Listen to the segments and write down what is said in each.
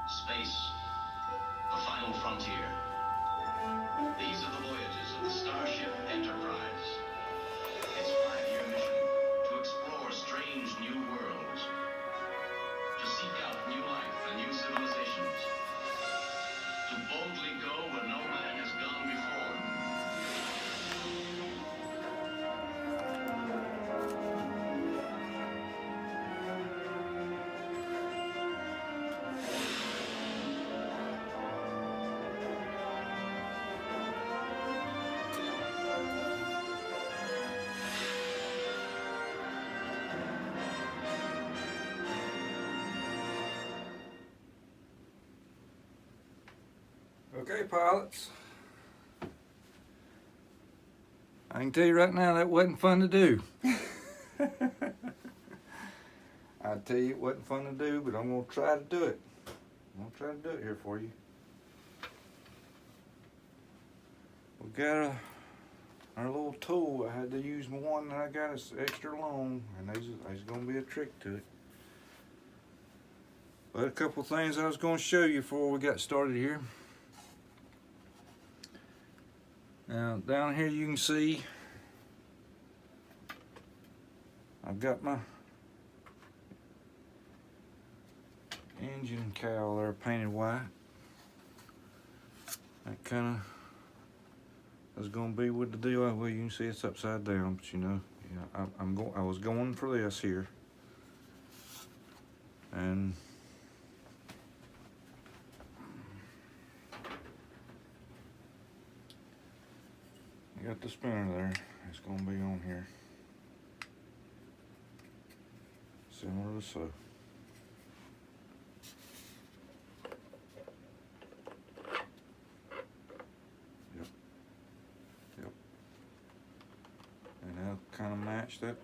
Space, the final frontier. These are the voyages of the Starship Enterprise. Its 5-year mission, to explore strange new worlds, to seek out new life and new civilizations, to boldly go where no man has gone before. Okay, pilots. I can tell you right now that wasn't fun to do. I tell you it wasn't fun to do, but I'm gonna try to do it. I'm gonna try to do it here for you. We got our little tool. I had to use one that I got is extra long, and there's gonna be a trick to it. But a couple things I was gonna show you before we got started here. Now down here you can see I've got my engine cowl there painted white. That kind of is going to be with the deal. Well, you can see it's upside down, but you know, yeah, I was going for this here, and I got the spinner there. It's going to be on here, similar to so. Yep. And I'll kind of match that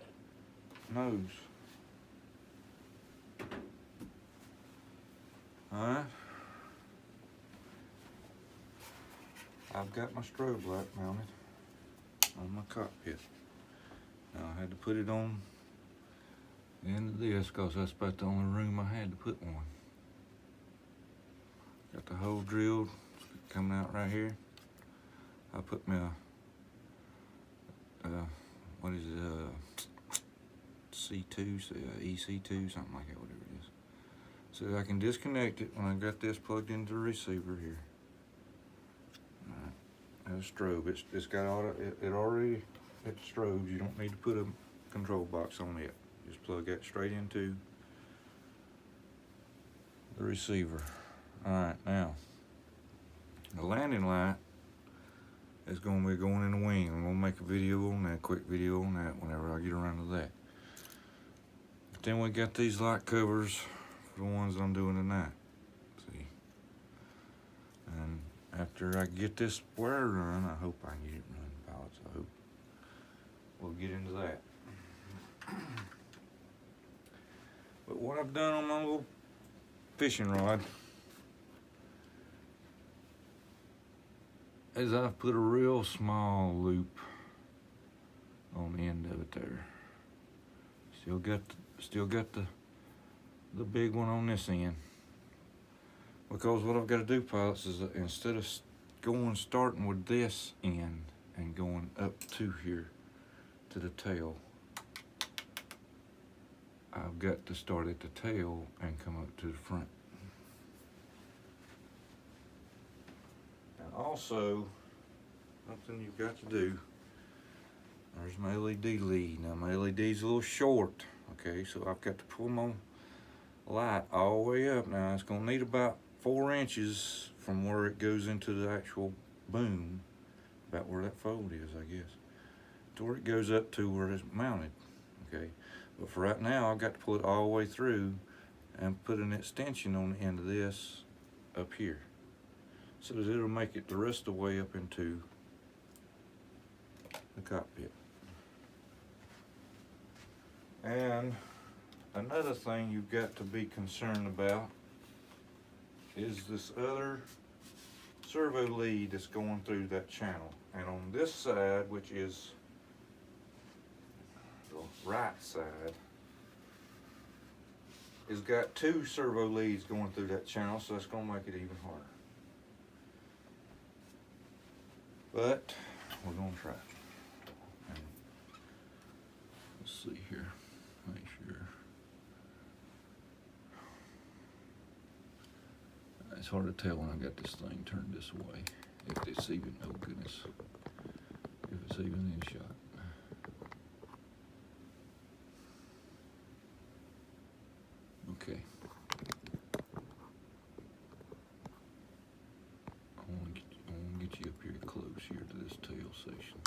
nose. Alright. I've got my strobe light mounted on my cockpit. Now I had to put it on the end of this because that's about the only room I had to put one. Got the hole drilled coming out right here. I put my what is it, C2, EC2, something like that, whatever it is. So I can disconnect it when I got this plugged into the receiver here. Alright, a strobe. It's got it already at strobes. You don't need to put a control box on it. Just plug that straight into the receiver. Alright, now the landing light is going to be going in the wing. I'm going to make a video on that, quick video on that whenever I get around to that. But then we got these light covers for the ones I'm doing tonight. See? And after I get this wire run, I hope I can get it running, pilots. I hope we'll get into that. But what I've done on my little fishing rod is I've put a real small loop on the end of it there. Still got the big one on this end. Because what I've got to do, pilots, is that instead of starting with this end and going up to here to the tail, I've got to start at the tail and come up to the front. And also, something you've got to do, there's my LED lead. Now my LED's a little short, okay, so I've got to pull my light all the way up. Now it's gonna need about 4 inches from where it goes into the actual boom, about where that fold is, I guess, to where it goes up to where it's mounted, okay. But for right now, I've got to pull it all the way through and put an extension on the end of this up here, so that it'll make it the rest of the way up into the cockpit. And another thing you've got to be concerned about is this other servo lead that's going through that channel. And on this side, which is the right side, has got 2 servo leads going through that channel, so that's gonna make it even harder. But we're gonna try. And let's see here, make sure. It's hard to tell when I got this thing turned this way, if it's even, oh goodness, if it's even in shot. Okay. I want to get you up here close here to this tail section.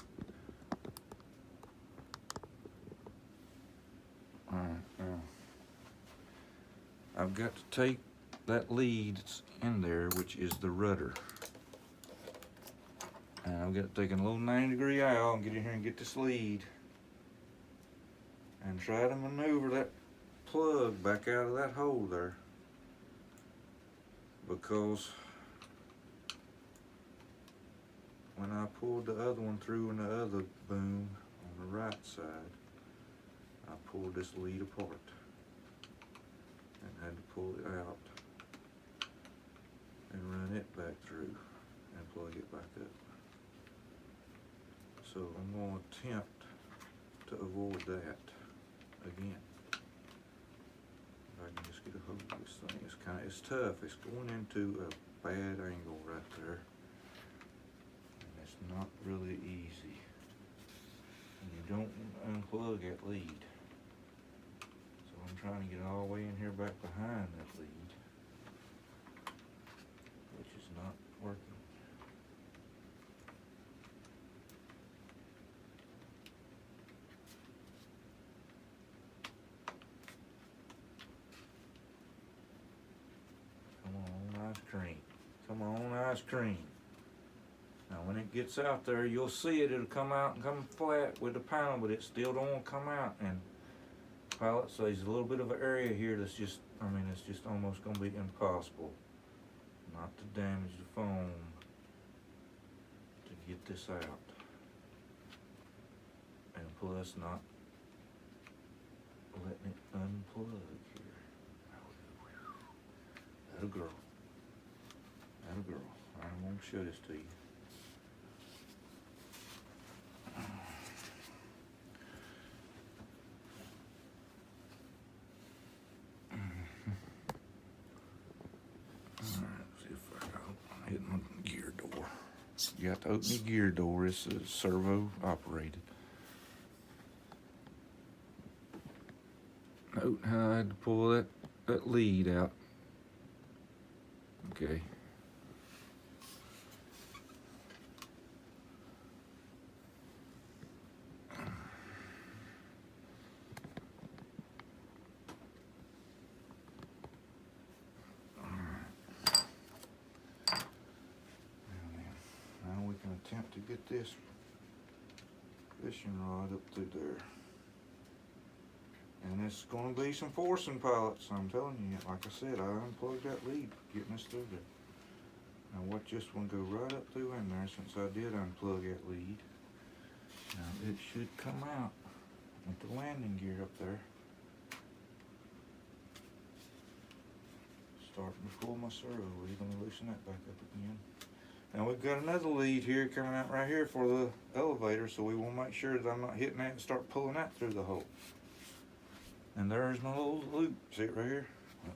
Alright, now I've got to take that lead that's in there, which is the rudder. And I've got to take a little 90-degree aisle and get in here and get this lead and try to maneuver that plug back out of that hole there, because when I pulled the other one through in the other boom on the right side, I pulled this lead apart and had to pull it out and run it back through and plug it back up. So I'm going to attempt to avoid that again. If I can just get a hold of this thing. It's tough. It's going into a bad angle right there. And it's not really easy. And you don't unplug that lead. So I'm trying to get all the way in here back behind that lead, which is not working. Come on, ice cream. Now when it gets out there, you'll see it, it'll come out and come flat with the panel, but it still don't want to come out. And pilot says there's a little bit of an area here that's just, it's just almost going to be impossible not to damage the foam to get this out. And plus not letting it unplug here. That'll girl. That'll girl. I'm going to show this to you. Alright, see if I can hit my gear door. You have to open the gear door. It's servo operated. Note how I had to pull that lead out. Okay. Now we can attempt to get this fishing rod up through there. And it's going to be some forcing, pilots, I'm telling you. Like I said, I unplugged that lead getting us through there. Now watch this one go right up through in there since I did unplug that lead. Now it should come out with the landing gear up there. Starting to pull my servo lead. I'm going to loosen that back up again. Now we've got another lead here coming out right here for the elevator, so we want to make sure that I'm not hitting that and start pulling that through the hole. And there's my little loop. See it right here?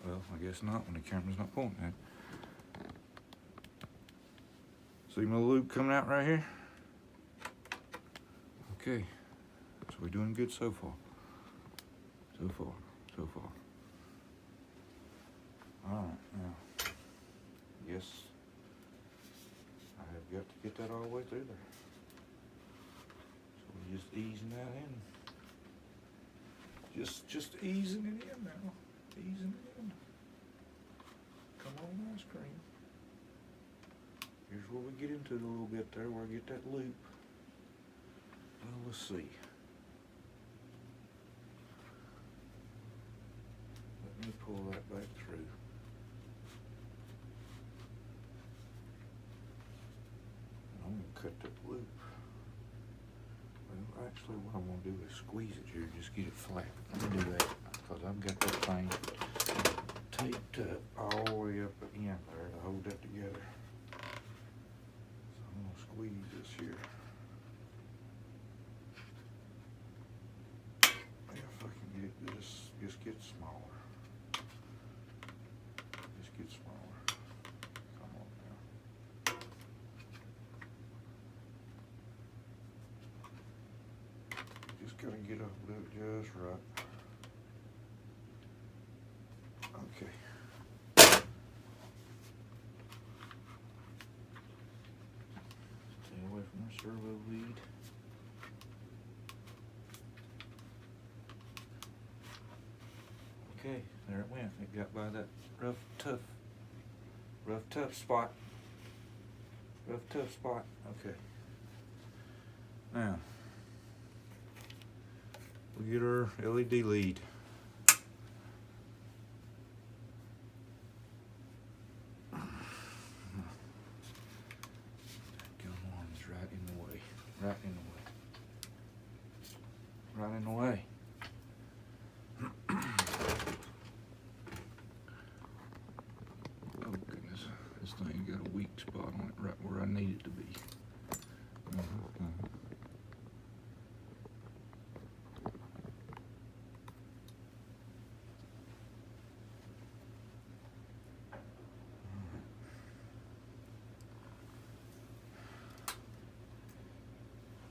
Well, I guess not when the camera's not pointing at it. See my loop coming out right here? Okay. So we're doing good so far. So far. Alright, now. Yes. I have got to get that all the way through there. So we're just easing that in. Just easing it in now. Easing it in. Come on, ice cream. Here's where we get into it a little bit there, where I get that loop. Well, let's see. Let me pull that back through. And I'm going to cut that loop. Well, actually, what I'm going to do is squeeze it here, just get it flat. Let me do that, because I've got that thing up all the way up at the end there to hold that together. So I'm gonna squeeze this here. If I can get this, just get smaller. Just get smaller. Come on now. Just gotta get up with it just right. Okay. Stay away from the servo lead. Okay, there it went. It got by that rough, tough spot. Rough, tough spot. Okay. Now, we get our LED lead. Right in the way. Right in the way. Right in the way. Oh goodness, this thing got a weak spot on it right where I need it to be.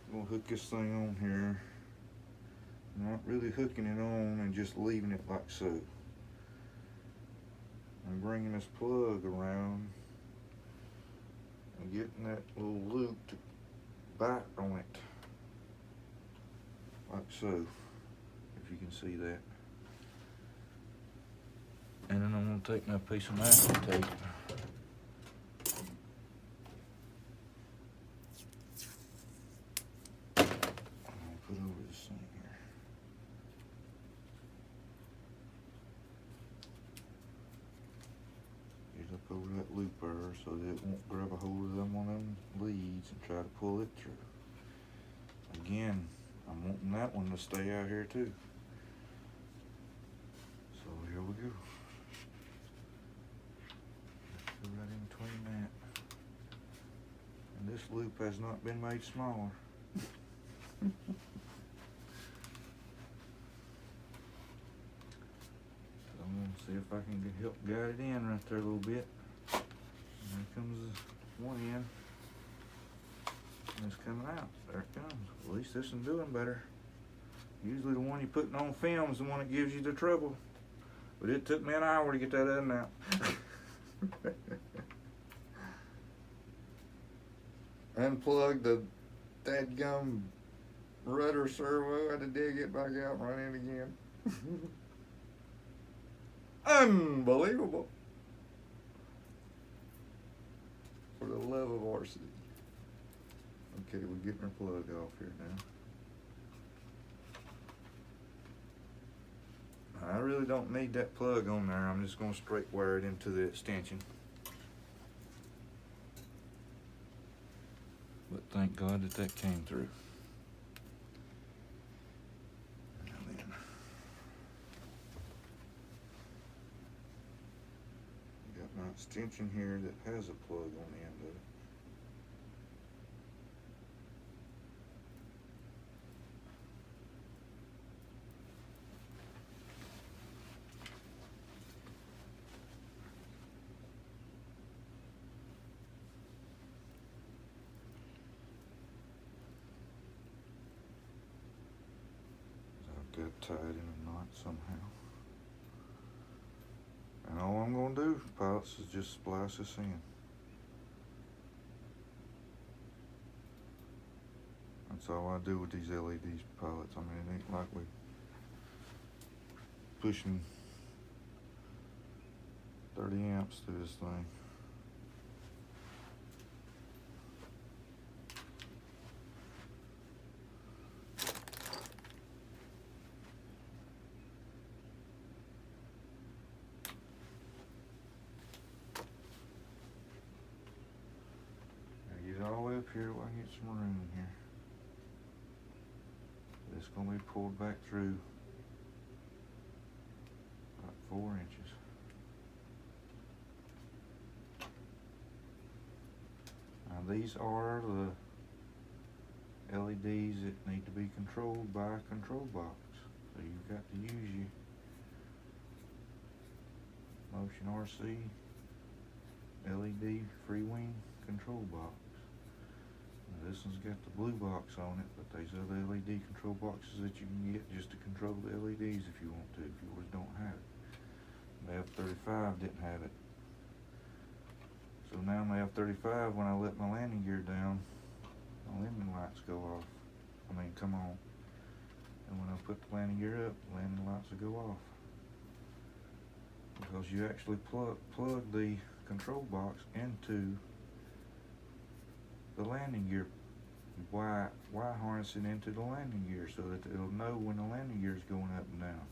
I'm gonna hook this thing on here. Not really hooking it on and just leaving it like so. I'm bringing this plug around and getting that little loop to bite on it. Like so, if you can see that. And then I'm gonna take my piece of masking tape. Put over this thing here. Get up over that loop there so that it won't grab a hold of them one of them leads and try to pull it through. Again, I'm wanting that one to stay out here too. So here we go. Go right in between that. And this loop has not been made smaller. I'm gonna see if I can help guide it in right there a little bit. And there comes one end. And it's coming out. There it comes. At least this one's doing better. Usually the one you're putting on film is the one that gives you the trouble. But it took me an hour to get that other out. Unplug the dadgum rudder servo, had to dig it back out and run in again. Unbelievable. For the love of RC. Okay, we're getting our plug off here now. I really don't need that plug on there. I'm just going to straight wire it into the extension. But thank God that that came through. And then got my extension here that has a plug on the end of it. Got tied in a knot somehow. And all I'm going to do, pilots, is just splice this in. That's all I do with these LEDs, pilots. I mean, it ain't like we pushing 30 amps through this thing. All the way up here, I can get some room in here. It's going to be pulled back through about 4 inches. these are the LEDs that need to be controlled by a control box. So you've got to use your Motion RC LED free wing control box. Now this one's got the blue box on it, but there's other LED control boxes that you can get just to control the LEDs if you want to, if yours don't have it. The F-35 didn't have it. So now my F-35, when I let my landing gear down, my landing lights go off. Come on. And when I put the landing gear up, the landing lights will go off. Because you actually plug the control box into the landing gear. Wire harness it into the landing gear so that it'll know when the landing gear is going up and down.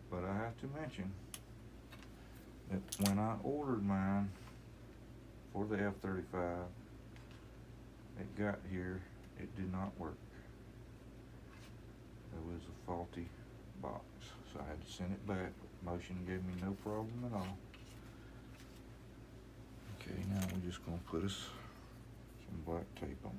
But I have to mention that when I ordered mine for the F-35, it got here, it did not work. It was a faulty box, so I had to send it back. Motion gave me no problem at all. Okay, now we're just gonna put us some black tape on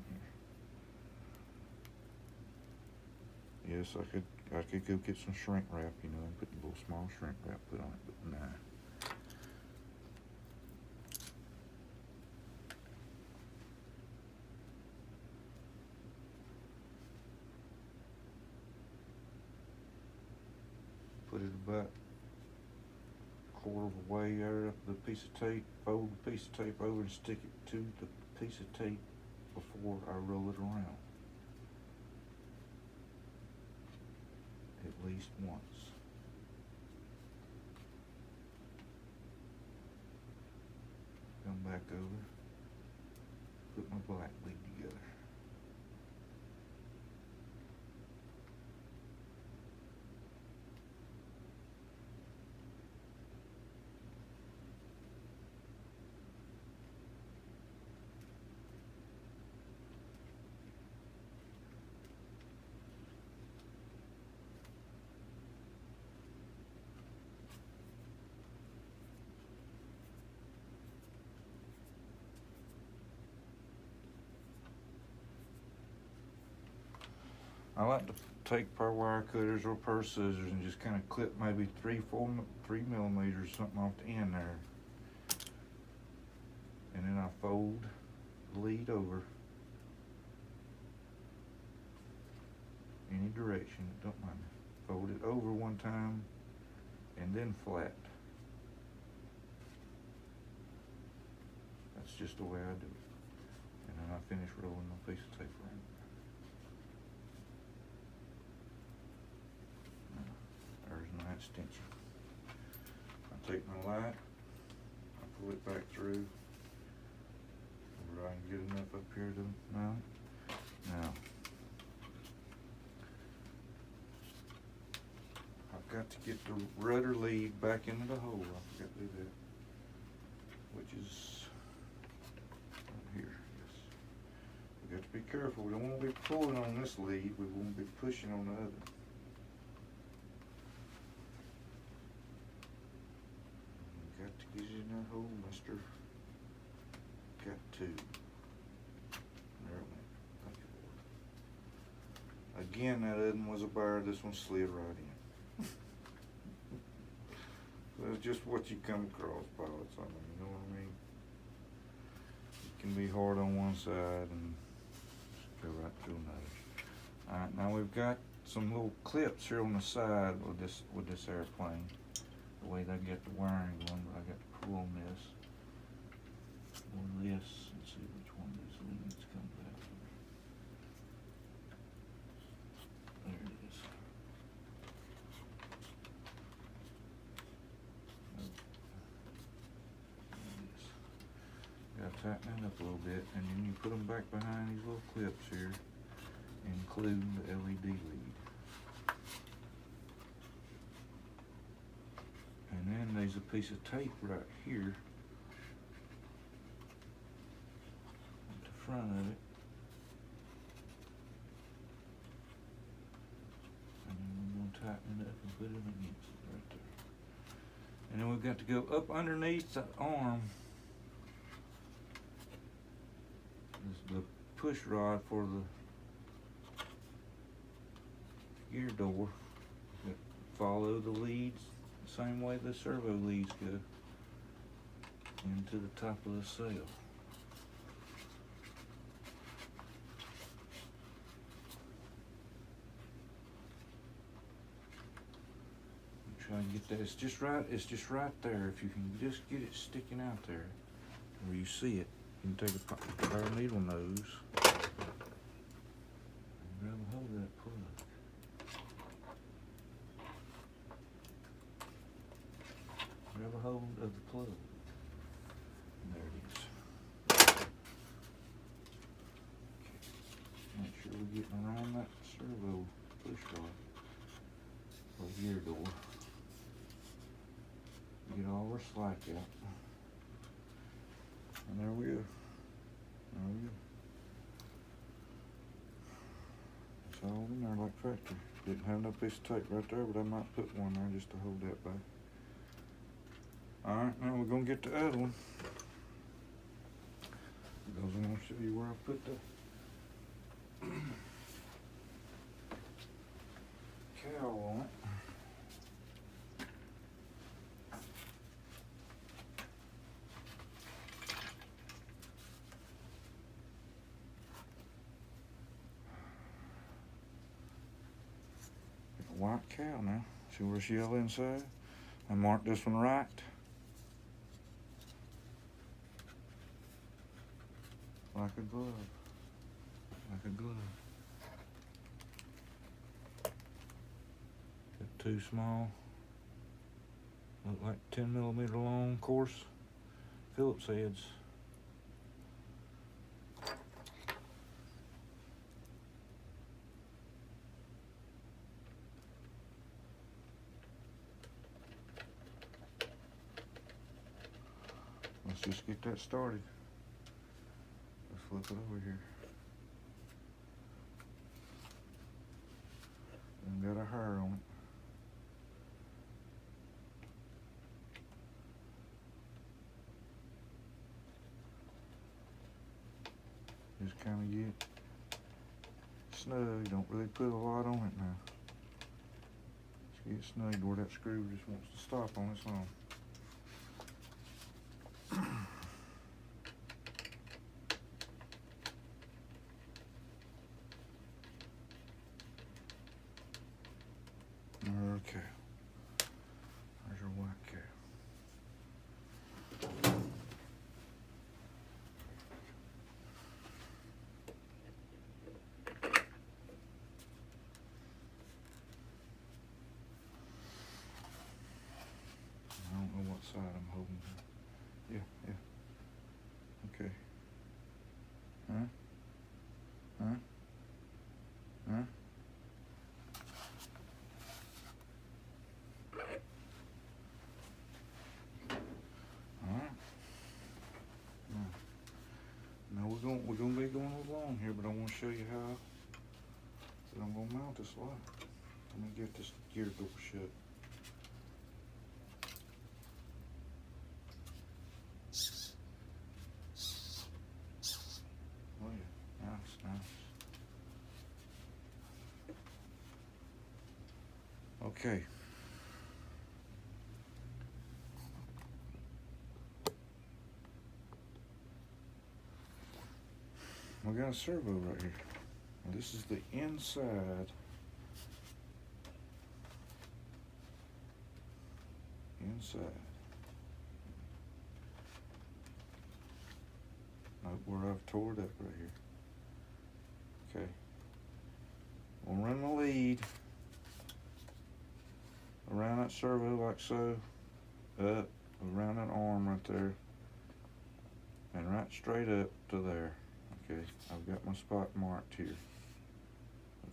here. Yes, I could go get some shrink wrap, you know, and put a little small shrink wrap put on it, but nah. Put it about a quarter of a way out of the piece of tape, fold the piece of tape over and stick it to the piece of tape before I roll it around. At least once. Come back over, put my black lead together. I like to take pair wire cutters or pair of scissors and just kind of clip maybe 3 millimeters something off the end there. And then I fold the lead over any direction, don't mind. Fold it over one time and then flat. That's just the way I do it. And then I finish rolling my piece of tape around. There's my extension. I take my light, I pull it back through where I can get enough up here to mount it. Now, I've got to get the rudder lead back into the hole. I forgot to do that, which is right here. Yes. We got to be careful. We don't want to be pulling on this lead. We won't be pushing on the other. Got to get in that hole, mister. Got to. There it went. Thank you, Lord. Again, that other one was a bar. This one slid right in. That's just what you come across, pilots. I mean, you know what I mean? It can be hard on one side and go right to another. Alright, now we've got some little clips here on the side with this airplane. The way they get the wiring going, but I got to pull on this and see which one of these leads comes out. There it is. Nope. There it is. Gotta tighten it up a little bit, and then you put them back behind these little clips here, including the LED lead. And then there's a piece of tape right here at the front of it. And then we're going to tighten it up and put it against it right there. And then we've got to go up underneath the arm. This is the push rod for the gear door. Follow the leads the same way the servo leads go into the top of the sail. Try and get that. It's just right there. If you can just get it sticking out there where you see it, you can take a power needle nose and grab a hold of that plug. Grab a hold of the plug. And there it is. Okay. Make sure we're getting around that servo push rod or gear door. Get all our slack out. And there we go. There we go. It's all in there like factory. Didn't have no piece of tape right there, but I might put one there just to hold that back. Alright, now we're going to get the other one. Because I'm going to show you where I put the cowl on it. White cow now. See where it's yellow inside? I marked this one right. Like a glove. Like a glove. Got two small, look like 10mm long coarse Phillips heads. Let's just get that started. Let's flip it over here. And got a hair on it. Just kind of get snug. Don't really put a lot on it now. Just get snug where that screw just wants to stop on its own. Okay, there's your white cow. I don't know what side I'm holding. Yeah. Okay. Huh? We're gonna be going along here, but I want to show you how that I'm gonna mount this light. Let me get this gear door shut. Oh yeah, nice. Okay. We got a servo right here. Now this is the inside. Note where I've tore it up right here. Okay. We'll run the lead around that servo like so, up around that arm right there, and right straight up to there. Okay, I've got my spot marked here.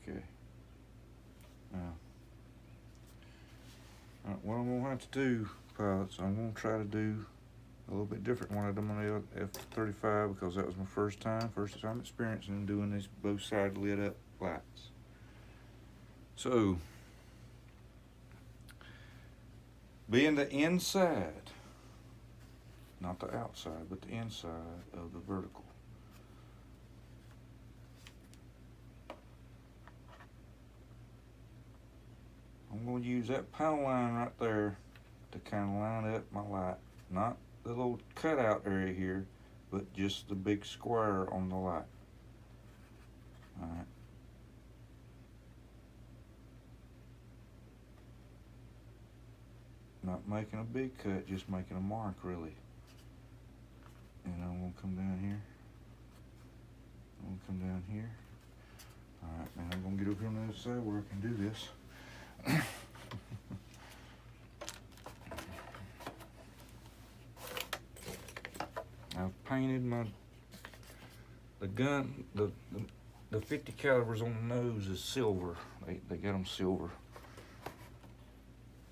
Okay. Now, what I'm gonna have to do, pilots, I'm gonna try to do a little bit different one I done on the F-35 because that was my first time experiencing doing these both side lit up lights. So, being the inside, not the outside, but the inside of the vertical. I'm going to use that panel line right there to kind of line up my light. Not the little cutout area here, but just the big square on the light. Alright. Not making a big cut, just making a mark really. And I'm going to come down here. I'm going to come down here. Alright, now I'm going to get over here on the other side where I can do this. I've painted the gun, the 50 calibers on the nose is silver. They got them silver.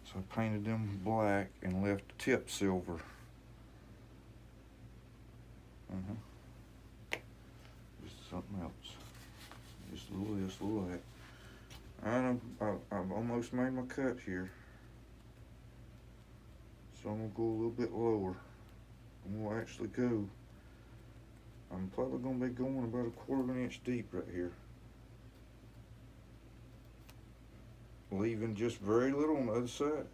So I painted them black and left the tip silver. Just something else. Just a little this, a little that. I've almost made my cut here. So I'm gonna go a little bit lower. I'm gonna actually go. I'm probably gonna be going about 1/4 of an inch deep right here. Leaving just very little on the other side.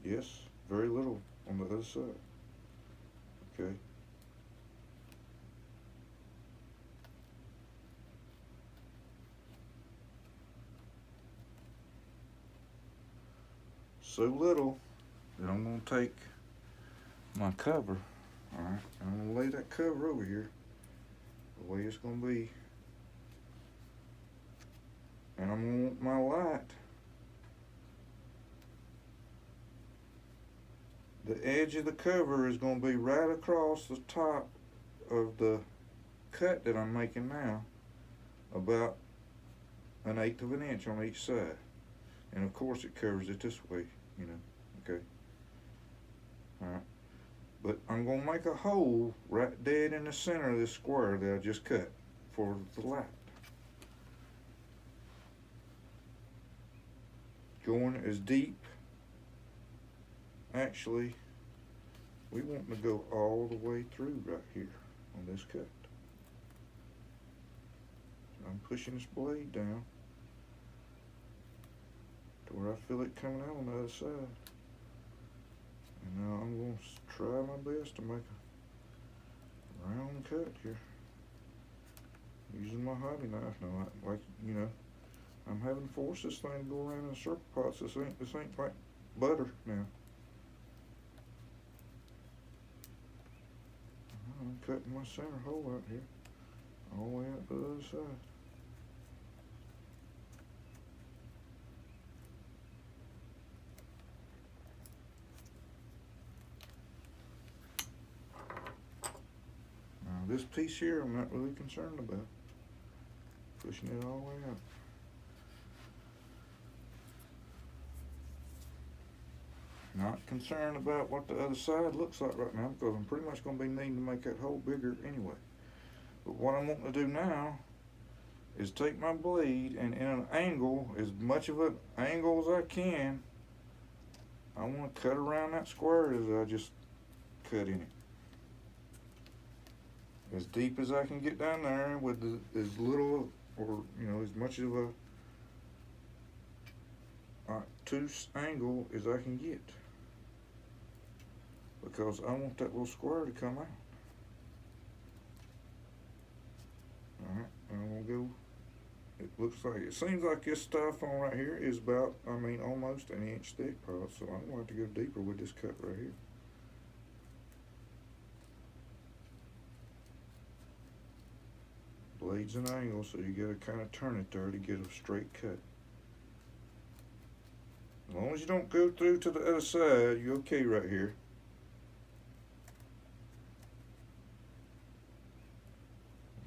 Yes, very little on the other side. Okay. So little that I'm going to take my cover, alright, and I'm going to lay that cover over here the way it's going to be. And I'm going to want my light, the edge of the cover is going to be right across the top of the cut that I'm making now, about 1/8 of an inch on each side. And of course it covers it this way, you know, okay. Alright, but I'm going to make a hole right dead in the center of this square that I just cut for the light. Going as deep, actually, we want to go all the way through right here on this cut. So I'm pushing this blade down to where I feel it coming out on the other side. And now I'm going to try my best to make a round cut here. Using my hobby knife now, like, you know, I'm having to force this thing to go around in circle pots. This ain't like butter now. I'm cutting my center hole out here, all the way out to the other side. Now this piece here I'm not really concerned about. Pushing it all the way out. Not concerned about what the other side looks like right now, because I'm pretty much going to be needing to make that hole bigger anyway. But what I'm wanting to do now is take my blade and in an angle, as much of an angle as I can, I want to cut around that square as I just cut in it. As deep as I can get down there with as little, or you know, as much of a obtuse angle as I can get. Because I want that little square to come out. Alright, I'm gonna go. It looks like, it seems like this styrofoam right here is about, I mean, almost an inch thick, probably. So I'm gonna have to go deeper with this cut right here. Blade's an angle, so you gotta kind of turn it there to get a straight cut. As long as you don't go through to the other side, you're okay right here.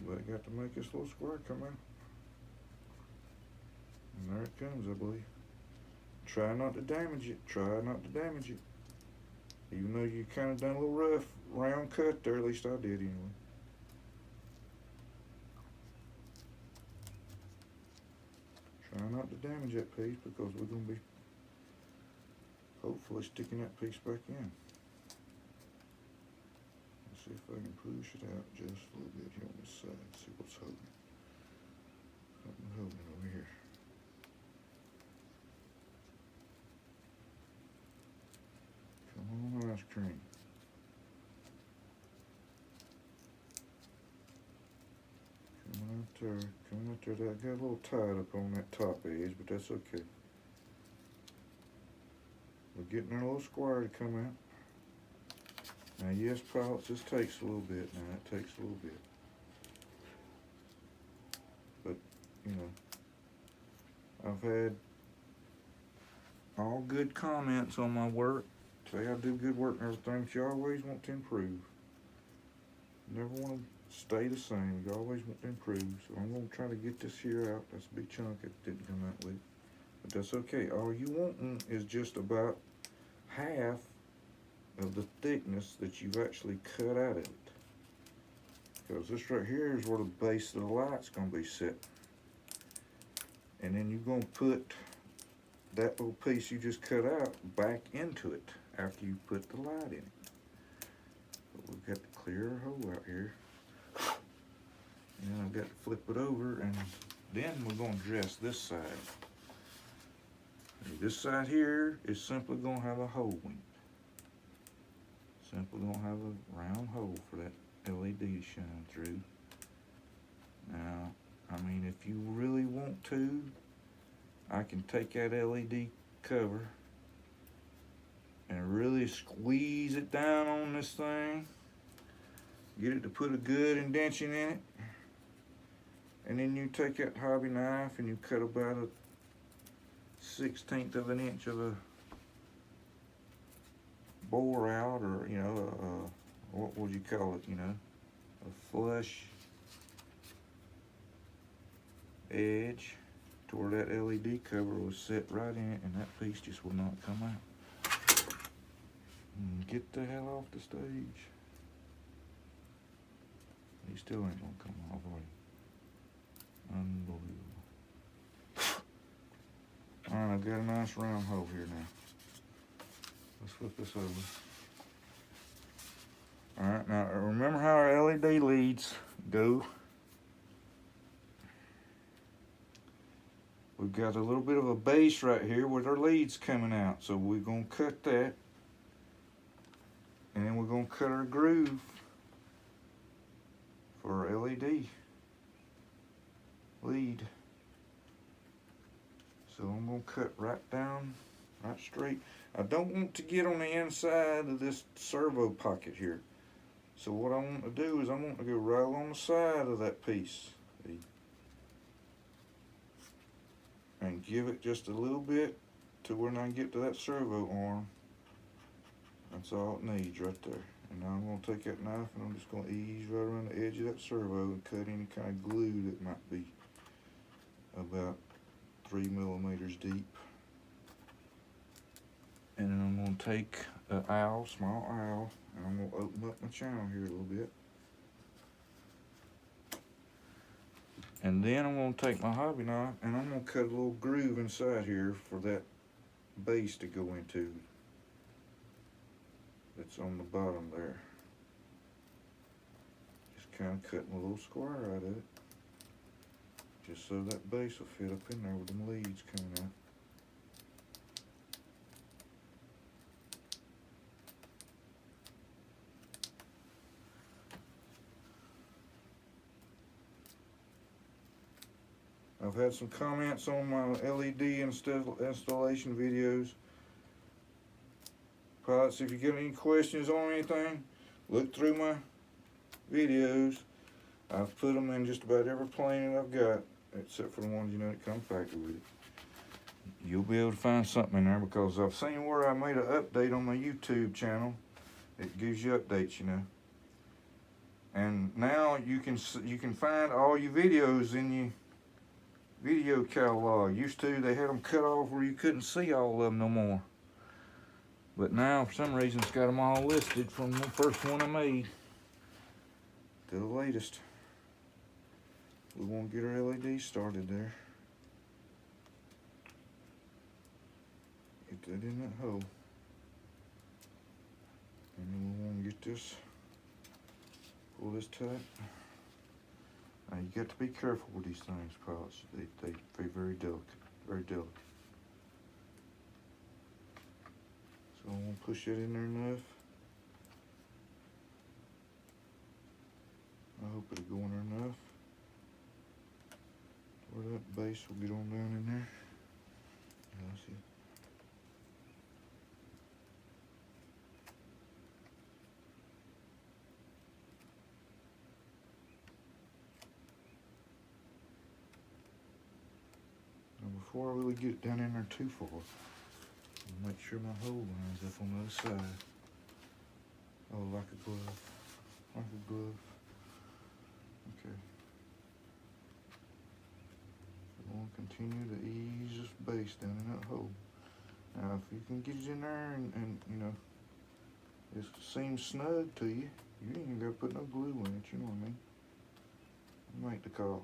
But I got to make this little square come out. And there it comes, I believe. Try not to damage it. Try not to damage it. Even though you kind of done a little rough round cut there, at least I did anyway. Try not to damage that piece, because we're going to be hopefully hopefully sticking that piece back in. Let's see if I can push it out just a little bit here on this side. See what's holding. Something holding over here. Come on, ice cream. Coming out there, coming out there. That got a little tied up on that top edge, but that's okay. We're getting our little square to come out. Now, yes, pilots, this takes a little bit. Now, it takes a little bit. But, you know, I've had all good comments on my work. Say I do good work and everything, but you always want to improve. You never want to stay the same. You always want to improve. So I'm going to try to get this here out. That's a big chunk it didn't come out with. But that's okay. All you want is just about half of the thickness that you've actually cut out of it. Because this right here is where the base of the light's going to be set. And then you're going to put that little piece you just cut out back into it after you put the light in it. But we've got to clear our hole out here. And I've got to flip it over, and then we're going to dress this side. And this side here is simply going to have a hole in it. Simply going to have a round hole for that LED to shine through. Now, I mean, if you really want to, I can take that LED cover and really squeeze it down on this thing, get it to put a good indentation in it, and then you take that hobby knife and you cut about a 1/16 of an inch of a bore out, or you know, what would you call it? You know, a flush edge to where that LED cover was set right in it, and that piece just will not come out. Get the hell off the stage. He still ain't gonna come off, are he? Unbelievable. Alright, I've got a nice round hole here now. Let's flip this over. Alright, now remember how our LED leads go. We've got a little bit of a base right here with our leads coming out. So we're going to cut that. And then we're going to cut our groove for our LED lead. So I'm going to cut right down, right straight. I don't want to get on the inside of this servo pocket here. So what I want to do is I want to go right along the side of that piece. See? And give it just a little bit to when I get to that servo arm. That's all it needs right there. And now I'm going to take that knife and I'm just going to ease right around the edge of that servo and cut any kind of glue that might be about 3 millimeters deep. And then I'm going to take an awl, small awl, and I'm going to open up my channel here a little bit. And then I'm going to take my hobby knife and I'm going to cut a little groove inside here for that base to go into. That's on the bottom there. Just kind of cutting a little square out of it. Just so that base will fit up in there with them leads coming out. I've had some comments on my LED installation videos. Pilots, if you get any questions on anything, look through my videos. I've put them in just about every plane that I've got, except for the ones, you know, that come factory with it. You'll be able to find something in there because I've seen where I made an update on my YouTube channel. It gives you updates, you know. And now you can find all your videos in your video catalog. Used to, they had them cut off where you couldn't see all of them no more. But now, for some reason, it's got them all listed from the first one I made to the latest. We want to get our LED started there. Get that in that hole. And then we want to get this, pull this tight. Now you got to be careful with these things, pilots. They're very delicate, very delicate. So I'm gonna push it in there enough. I hope it'll go in there enough where that base will get on down in there. Yeah, see. Now before I really get it down in there too far, I'll make sure my hole lines up on the other side. Oh, like a glove. Like a glove. Okay. We'll continue to ease this base down in that hole. Now, if you can get it in there and you know, it seems snug to you, you ain't even gotta put no glue in it, you know what I mean? You make the call.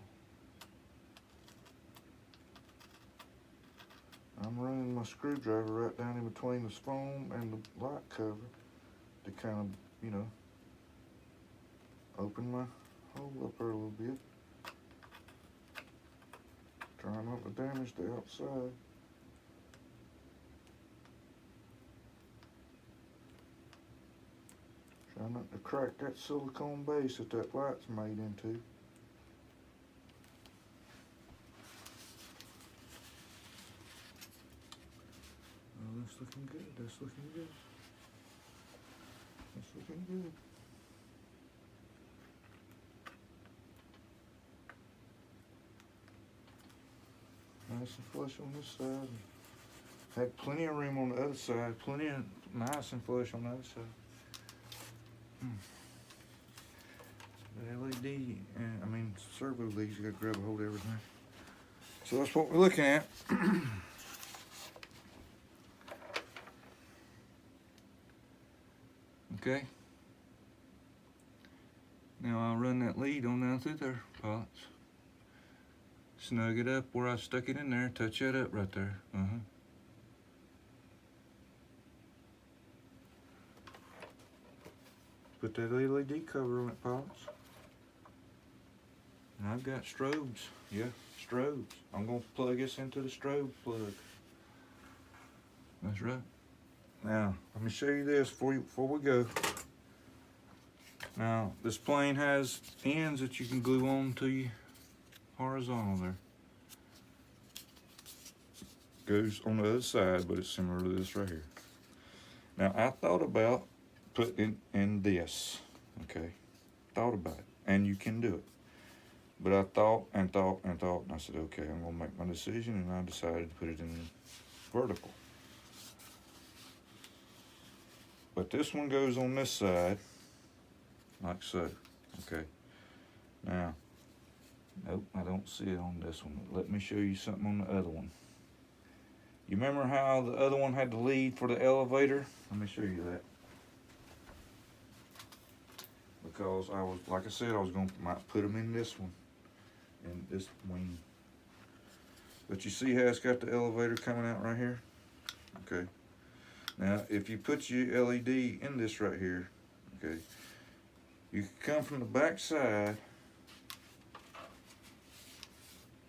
I'm running my screwdriver right down in between this foam and the light cover to kind of, you know, open my hole up there a little bit. Trying not to damage the outside. Trying not to crack that silicone base that that light's made into. Oh, that's looking good. That's looking good. That's looking good. Nice and flush on this side. Had plenty of room on the other side. Plenty of nice and flush on the other side. The LED, I mean servo leads, you gotta grab a hold of everything. So that's what we're looking at. Okay. Now I'll run that lead on down through there, pilots. Snug it up where I stuck it in there. Touch that up right there. Put that LED cover on it, pilots. And I've got strobes. Yeah, strobes. I'm gonna plug this into the strobe plug. That's right. Now, let me show you this before we go. Now, this plane has ends that you can glue on to you horizontal there. Goes on the other side, but it's similar to this right here. Now, I thought about putting in this, okay? Thought about it, and you can do it. But I thought, and I said, okay, I'm gonna make my decision, and I decided to put it in vertical. But this one goes on this side, like so, okay? Now, nope, I don't see it on this one. Let me show you something on the other one. You remember how the other one had the lead for the elevator? Let me show you that. Because I was, like I said, I was might put them in this one, in this wing. But you see how it's got the elevator coming out right here? Okay. Now, if you put your LED in this right here, okay, you can come from the back side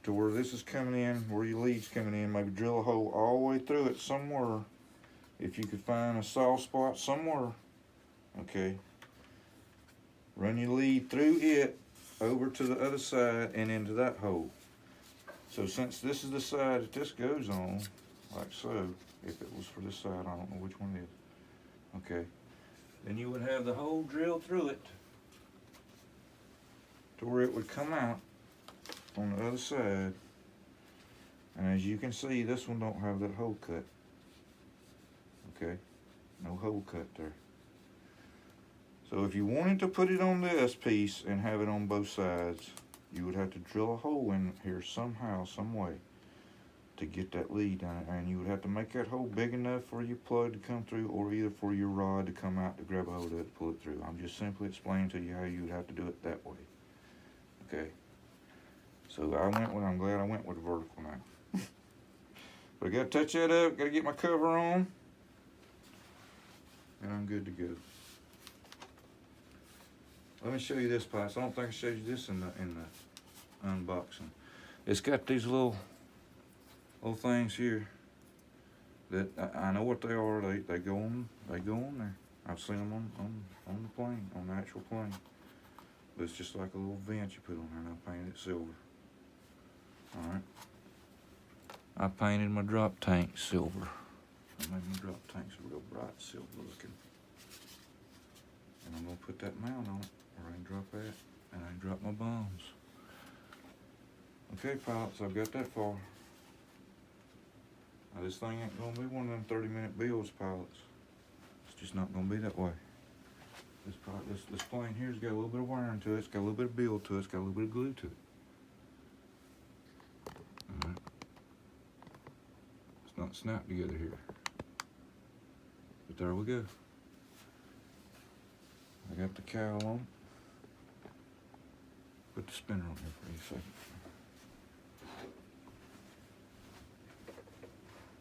to where this is coming in, where your lead's coming in, maybe drill a hole all the way through it somewhere. If you could find a soft spot somewhere, okay, run your lead through it over to the other side and into that hole. So since this is the side that this goes on, like so, if it was for this side, I don't know which one it is, okay, then you would have the hole drilled through it to where it would come out on the other side. And as you can see, this one don't have that hole cut, okay, no hole cut there. So if you wanted to put it on this piece and have it on both sides, you would have to drill a hole in here somehow, some way, to get that lead on it, and you would have to make that hole big enough for your plug to come through, or either for your rod to come out to grab a hold of it to pull it through. I'm just simply explaining to you how you would have to do it that way. Okay. So I'm glad I went with the vertical now. But I gotta touch that up, gotta get my cover on, and I'm good to go. Let me show you this pilots. I don't think I showed you this in the unboxing. It's got these little things here that I know what they are. They go on there. I've seen them on the plane, on the actual plane. But it's just like a little vent you put on there, and I painted it silver. All right. I painted my drop tank silver. I made my drop tanks real bright silver looking. And I'm gonna put that mount on it, or I can drop that, and I can drop my bombs. Okay, pilots, I've got that far. Now, this thing ain't gonna be one of them 30-minute builds, pilots. It's just not gonna be that way. This plane here's got a little bit of wiring to it. It's got a little bit of build to it. It's got a little bit of glue to it. All right. It's not snapped together here. But there we go. I got the cowl on. Put the spinner on here for you a second.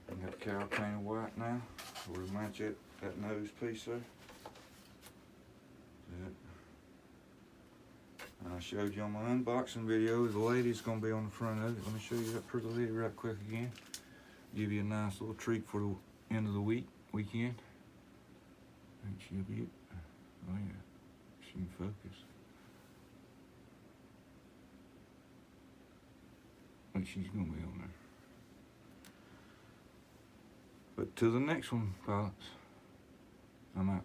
I got the cowl painted white now. We'll match that nose piece there. And I showed you on my unboxing video, the lady's gonna be on the front of it. Let me show you that pretty lady right quick again. Give you a nice little treat for the end of the weekend. I think she'll be it. Oh yeah, she can focus. I think she's gonna be on there. But till the next one, pilots, I'm out.